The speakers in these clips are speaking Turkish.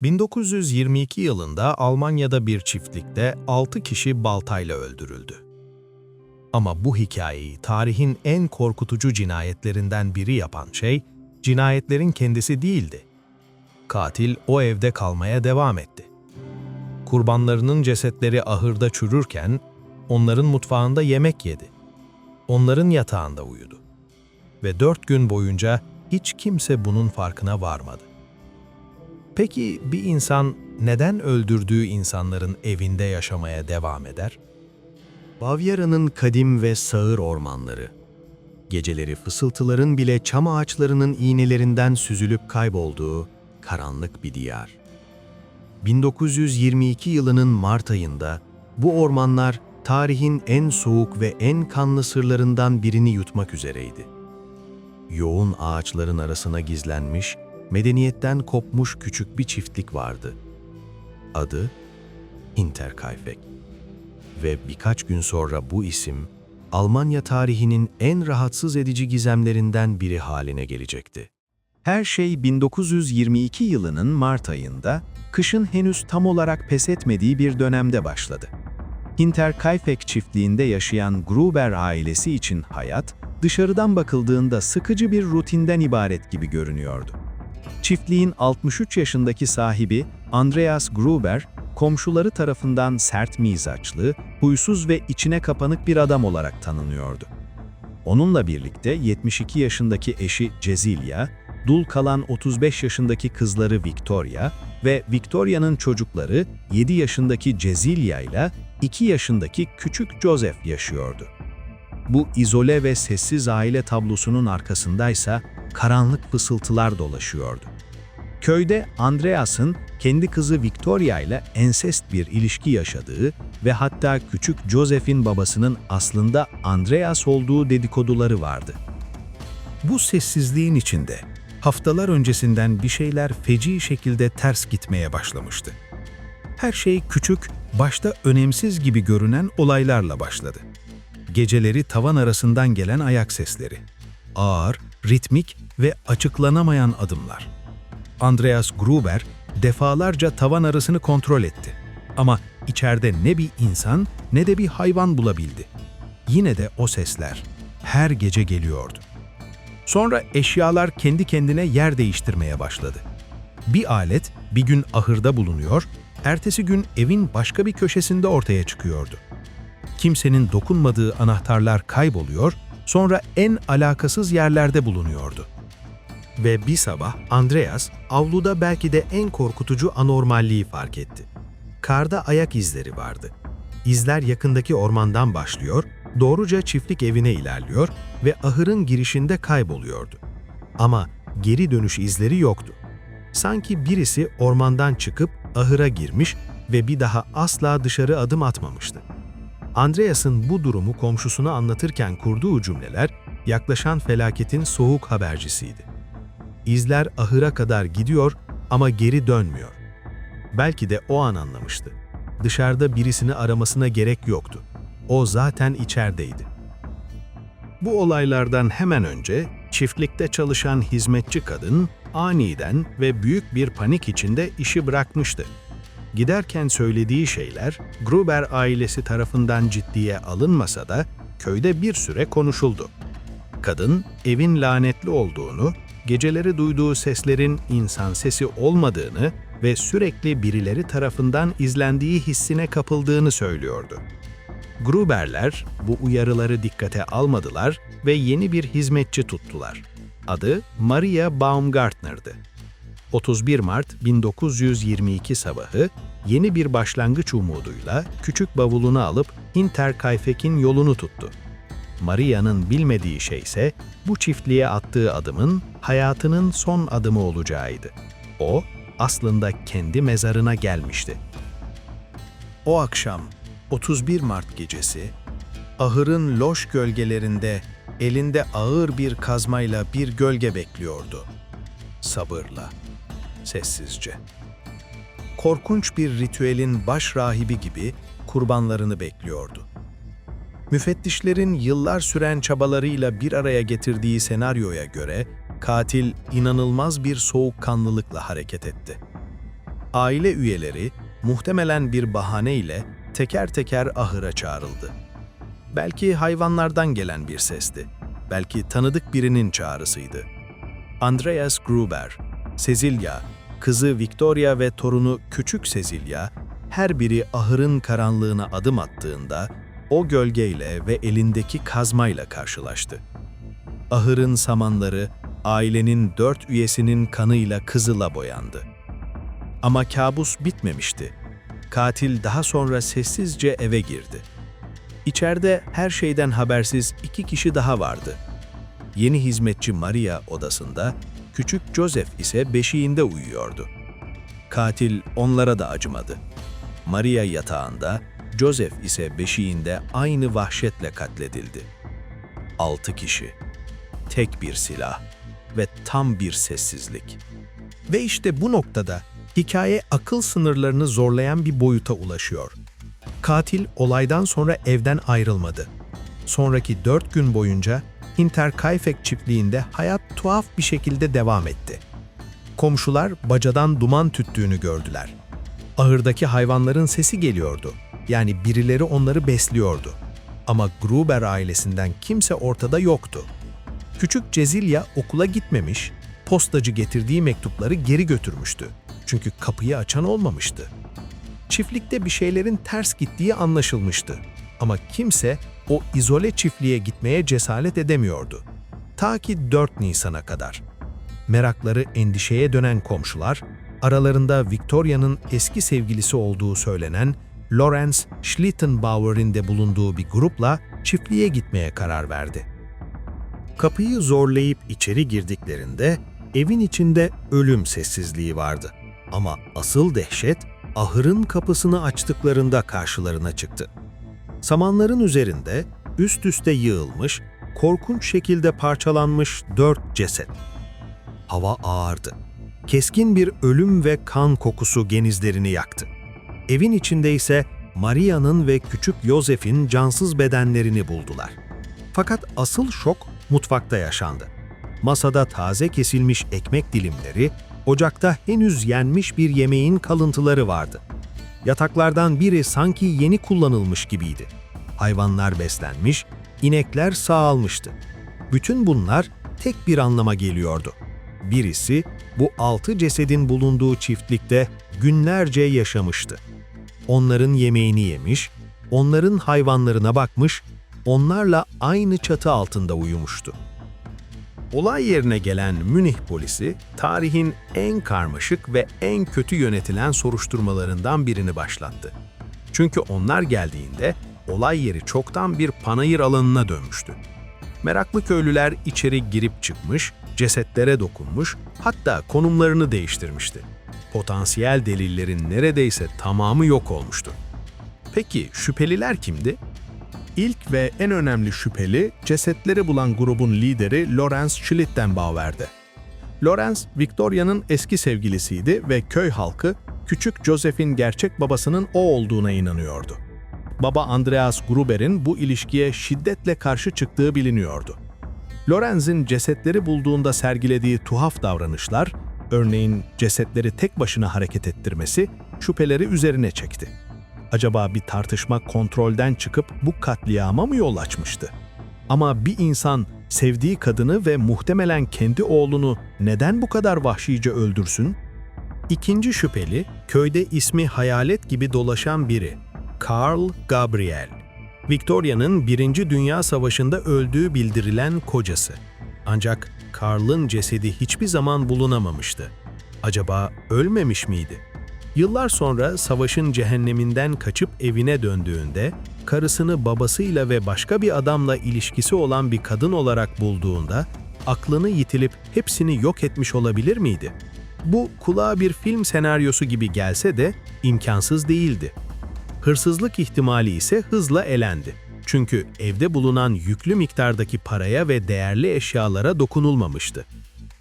1922 yılında Almanya'da bir çiftlikte 6 kişi baltayla öldürüldü. Ama bu hikayeyi tarihin en korkutucu cinayetlerinden biri yapan şey, cinayetlerin kendisi değildi. Katil o evde kalmaya devam etti. Kurbanlarının cesetleri ahırda çürürken, onların mutfağında yemek yedi. Onların yatağında uyudu. Ve 4 gün boyunca hiç kimse bunun farkına varmadı. Peki bir insan neden öldürdüğü insanların evinde yaşamaya devam eder? Bavyera'nın kadim ve sağır ormanları. Geceleri fısıltıların bile çam ağaçlarının iğnelerinden süzülüp kaybolduğu karanlık bir diyar. 1922 yılının Mart ayında bu ormanlar tarihin en soğuk ve en kanlı sırlarından birini yutmak üzereydi. Yoğun ağaçların arasına gizlenmiş, medeniyetten kopmuş küçük bir çiftlik vardı. Adı Hinterkaifeck. Ve birkaç gün sonra bu isim, Almanya tarihinin en rahatsız edici gizemlerinden biri haline gelecekti. Her şey 1922 yılının Mart ayında, kışın henüz tam olarak pes etmediği bir dönemde başladı. Hinterkaifeck çiftliğinde yaşayan Gruber ailesi için hayat, dışarıdan bakıldığında sıkıcı bir rutinden ibaret gibi görünüyordu. Çiftliğin 63 yaşındaki sahibi Andreas Gruber, komşuları tarafından sert mizaçlı, huysuz ve içine kapanık bir adam olarak tanınıyordu. Onunla birlikte 72 yaşındaki eşi Cecilia, dul kalan 35 yaşındaki kızları Victoria ve Victoria'nın çocukları 7 yaşındaki Cecilia ile 2 yaşındaki küçük Joseph yaşıyordu. Bu izole ve sessiz aile tablosunun arkasındaysa karanlık fısıltılar dolaşıyordu. Köyde Andreas'ın kendi kızı Victoria ile ensest bir ilişki yaşadığı ve hatta küçük Joseph'in babasının aslında Andreas olduğu dedikoduları vardı. Bu sessizliğin içinde haftalar öncesinden bir şeyler feci şekilde ters gitmeye başlamıştı. Her şey küçük, başta önemsiz gibi görünen olaylarla başladı. Geceleri tavan arasından gelen ayak sesleri, ağır, ritmik ve açıklanamayan adımlar. Andreas Gruber defalarca tavan arasını kontrol etti. Ama içeride ne bir insan ne de bir hayvan bulabildi. Yine de o sesler her gece geliyordu. Sonra eşyalar kendi kendine yer değiştirmeye başladı. Bir alet bir gün ahırda bulunuyor, ertesi gün evin başka bir köşesinde ortaya çıkıyordu. Kimsenin dokunmadığı anahtarlar kayboluyor, sonra en alakasız yerlerde bulunuyordu. Ve bir sabah Andreas, avluda belki de en korkutucu anormalliği fark etti. Karda ayak izleri vardı. İzler yakındaki ormandan başlıyor, doğruca çiftlik evine ilerliyor ve ahırın girişinde kayboluyordu. Ama geri dönüş izleri yoktu. Sanki birisi ormandan çıkıp ahıra girmiş ve bir daha asla dışarı adım atmamıştı. Andreas'ın bu durumu komşusuna anlatırken kurduğu cümleler, yaklaşan felaketin soğuk habercisiydi. İzler ahıra kadar gidiyor ama geri dönmüyor. Belki de o an anlamıştı. Dışarıda birisini aramasına gerek yoktu. O zaten içerideydi. Bu olaylardan hemen önce çiftlikte çalışan hizmetçi kadın aniden ve büyük bir panik içinde işi bırakmıştı. Giderken söylediği şeyler Gruber ailesi tarafından ciddiye alınmasa da köyde bir süre konuşuldu. Kadın evin lanetli olduğunu, geceleri duyduğu seslerin insan sesi olmadığını ve sürekli birileri tarafından izlendiği hissine kapıldığını söylüyordu. Gruberler bu uyarıları dikkate almadılar ve yeni bir hizmetçi tuttular. Adı Maria Baumgartner'dı. 31 Mart 1922 sabahı yeni bir başlangıç umuduyla küçük bavulunu alıp Hinterkaifeck'in yolunu tuttu. Maria'nın bilmediği şey ise bu çiftliğe attığı adımın hayatının son adımı olacağıydı. O aslında kendi mezarına gelmişti. O akşam 31 Mart gecesi ahırın loş gölgelerinde elinde ağır bir kazmayla bir gölge bekliyordu. Sabırla, sessizce. Korkunç bir ritüelin baş rahibi gibi kurbanlarını bekliyordu. Müfettişlerin yıllar süren çabalarıyla bir araya getirdiği senaryoya göre katil inanılmaz bir soğukkanlılıkla hareket etti. Aile üyeleri muhtemelen bir bahaneyle teker teker ahıra çağrıldı. Belki hayvanlardan gelen bir sesti, belki tanıdık birinin çağrısıydı. Andreas Gruber, Cecilia, kızı Victoria ve torunu küçük Cecilia, her biri ahırın karanlığına adım attığında o gölgeyle ve elindeki kazmayla karşılaştı. Ahırın samanları ailenin 4 üyesinin kanıyla kızıla boyandı. Ama kabus bitmemişti. Katil daha sonra sessizce eve girdi. İçeride her şeyden habersiz 2 kişi daha vardı. Yeni hizmetçi Maria odasında, küçük Joseph ise beşiğinde uyuyordu. Katil onlara da acımadı. Maria yatağında, Joseph ise beşiğinde aynı vahşetle katledildi. 6 kişi, tek bir silah ve tam bir sessizlik. Ve işte bu noktada hikaye akıl sınırlarını zorlayan bir boyuta ulaşıyor. Katil olaydan sonra evden ayrılmadı. Sonraki 4 gün boyunca Hinterkaifeck çiftliğinde hayat tuhaf bir şekilde devam etti. Komşular bacadan duman tüttüğünü gördüler. Ahırdaki hayvanların sesi geliyordu. Yani birileri onları besliyordu. Ama Gruber ailesinden kimse ortada yoktu. Küçük Cecilia okula gitmemiş, postacı getirdiği mektupları geri götürmüştü. Çünkü kapıyı açan olmamıştı. Çiftlikte bir şeylerin ters gittiği anlaşılmıştı. Ama kimse o izole çiftliğe gitmeye cesaret edemiyordu. Ta ki 4 Nisan'a kadar. Merakları endişeye dönen komşular, aralarında Victoria'nın eski sevgilisi olduğu söylenen Lorenz Schlittenbauer'in de bulunduğu bir grupla çiftliğe gitmeye karar verdi. Kapıyı zorlayıp içeri girdiklerinde evin içinde ölüm sessizliği vardı. Ama asıl dehşet ahırın kapısını açtıklarında karşılarına çıktı. Samanların üzerinde üst üste yığılmış, korkunç şekilde parçalanmış 4 ceset. Hava ağırdı. Keskin bir ölüm ve kan kokusu genizlerini yaktı. Evin içinde ise Maria'nın ve küçük Joseph'in cansız bedenlerini buldular. Fakat asıl şok mutfakta yaşandı. Masada taze kesilmiş ekmek dilimleri, ocakta henüz yenmiş bir yemeğin kalıntıları vardı. Yataklardan biri sanki yeni kullanılmış gibiydi. Hayvanlar beslenmiş, inekler sağalmıştı. Bütün bunlar tek bir anlama geliyordu. Birisi bu 6 cesedin bulunduğu çiftlikte günlerce yaşamıştı. Onların yemeğini yemiş, onların hayvanlarına bakmış, onlarla aynı çatı altında uyumuştu. Olay yerine gelen Münih polisi, tarihin en karmaşık ve en kötü yönetilen soruşturmalarından birini başlattı. Çünkü onlar geldiğinde olay yeri çoktan bir panayır alanına dönmüştü. Meraklı köylüler içeri girip çıkmış, cesetlere dokunmuş, hatta konumlarını değiştirmişti. Potansiyel delillerin neredeyse tamamı yok olmuştu. Peki şüpheliler kimdi? İlk ve en önemli şüpheli, cesetleri bulan grubun lideri Lorenz Schlittenbauer'di. Lorenz, Victoria'nın eski sevgilisiydi ve köy halkı, küçük Joseph'in gerçek babasının o olduğuna inanıyordu. Baba Andreas Gruber'in bu ilişkiye şiddetle karşı çıktığı biliniyordu. Lorenz'in cesetleri bulduğunda sergilediği tuhaf davranışlar, örneğin cesetleri tek başına hareket ettirmesi, şüpheleri üzerine çekti. Acaba bir tartışma kontrolden çıkıp bu katliama mı yol açmıştı? Ama bir insan sevdiği kadını ve muhtemelen kendi oğlunu neden bu kadar vahşice öldürsün? İkinci şüpheli, köyde ismi hayalet gibi dolaşan biri, Karl Gabriel. Victoria'nın 1. Dünya Savaşı'nda öldüğü bildirilen kocası. Ancak Karl'ın cesedi hiçbir zaman bulunamamıştı. Acaba ölmemiş miydi? Yıllar sonra savaşın cehenneminden kaçıp evine döndüğünde, karısını babasıyla ve başka bir adamla ilişkisi olan bir kadın olarak bulduğunda, aklını yitilip hepsini yok etmiş olabilir miydi? Bu kulağa bir film senaryosu gibi gelse de imkansız değildi. Hırsızlık ihtimali ise hızla elendi. Çünkü evde bulunan yüklü miktardaki paraya ve değerli eşyalara dokunulmamıştı.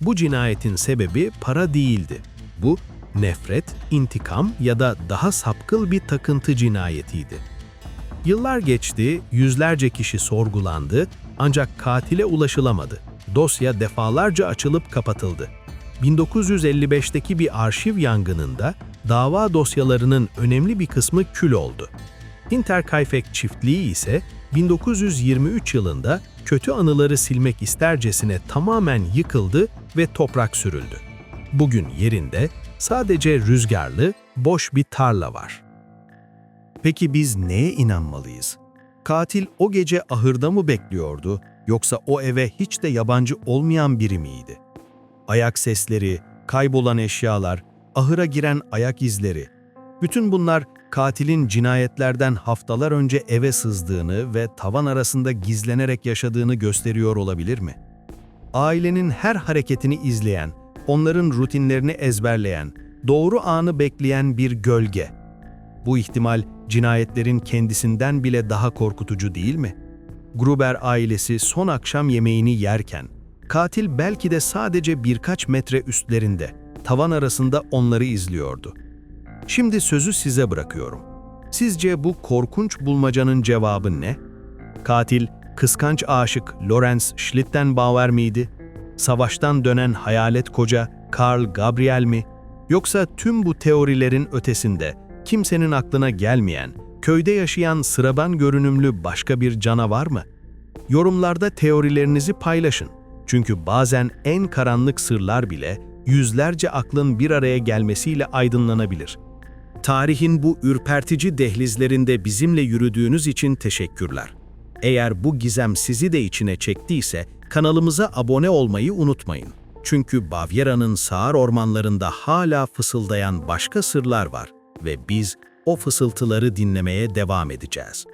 Bu cinayetin sebebi para değildi. Bu, nefret, intikam ya da daha sapkın bir takıntı cinayetiydi. Yıllar geçti, yüzlerce kişi sorgulandı ancak katile ulaşılamadı. Dosya defalarca açılıp kapatıldı. 1955'teki bir arşiv yangınında dava dosyalarının önemli bir kısmı kül oldu. Hinterkaifeck çiftliği ise 1923 yılında kötü anıları silmek istercesine tamamen yıkıldı ve toprak sürüldü. Bugün yerinde sadece rüzgarlı, boş bir tarla var. Peki biz neye inanmalıyız? Katil o gece ahırda mı bekliyordu, yoksa o eve hiç de yabancı olmayan biri miydi? Ayak sesleri, kaybolan eşyalar, ahıra giren ayak izleri, bütün bunlar katilin cinayetlerden haftalar önce eve sızdığını ve tavan arasında gizlenerek yaşadığını gösteriyor olabilir mi? Ailenin her hareketini izleyen, onların rutinlerini ezberleyen, doğru anı bekleyen bir gölge. Bu ihtimal cinayetlerin kendisinden bile daha korkutucu değil mi? Gruber ailesi son akşam yemeğini yerken, katil belki de sadece birkaç metre üstlerinde, tavan arasında onları izliyordu. Şimdi sözü size bırakıyorum. Sizce bu korkunç bulmacanın cevabı ne? Katil, kıskanç aşık Lorenz Schlittenbauer miydi? Savaştan dönen hayalet koca Karl Gabriel mi? Yoksa tüm bu teorilerin ötesinde, kimsenin aklına gelmeyen, köyde yaşayan sıradan görünümlü başka bir canavar mı? Yorumlarda teorilerinizi paylaşın. Çünkü bazen en karanlık sırlar bile yüzlerce aklın bir araya gelmesiyle aydınlanabilir. Tarihin bu ürpertici dehlizlerinde bizimle yürüdüğünüz için teşekkürler. Eğer bu gizem sizi de içine çektiyse kanalımıza abone olmayı unutmayın. Çünkü Bavyera'nın sağır ormanlarında hala fısıldayan başka sırlar var ve biz o fısıltıları dinlemeye devam edeceğiz.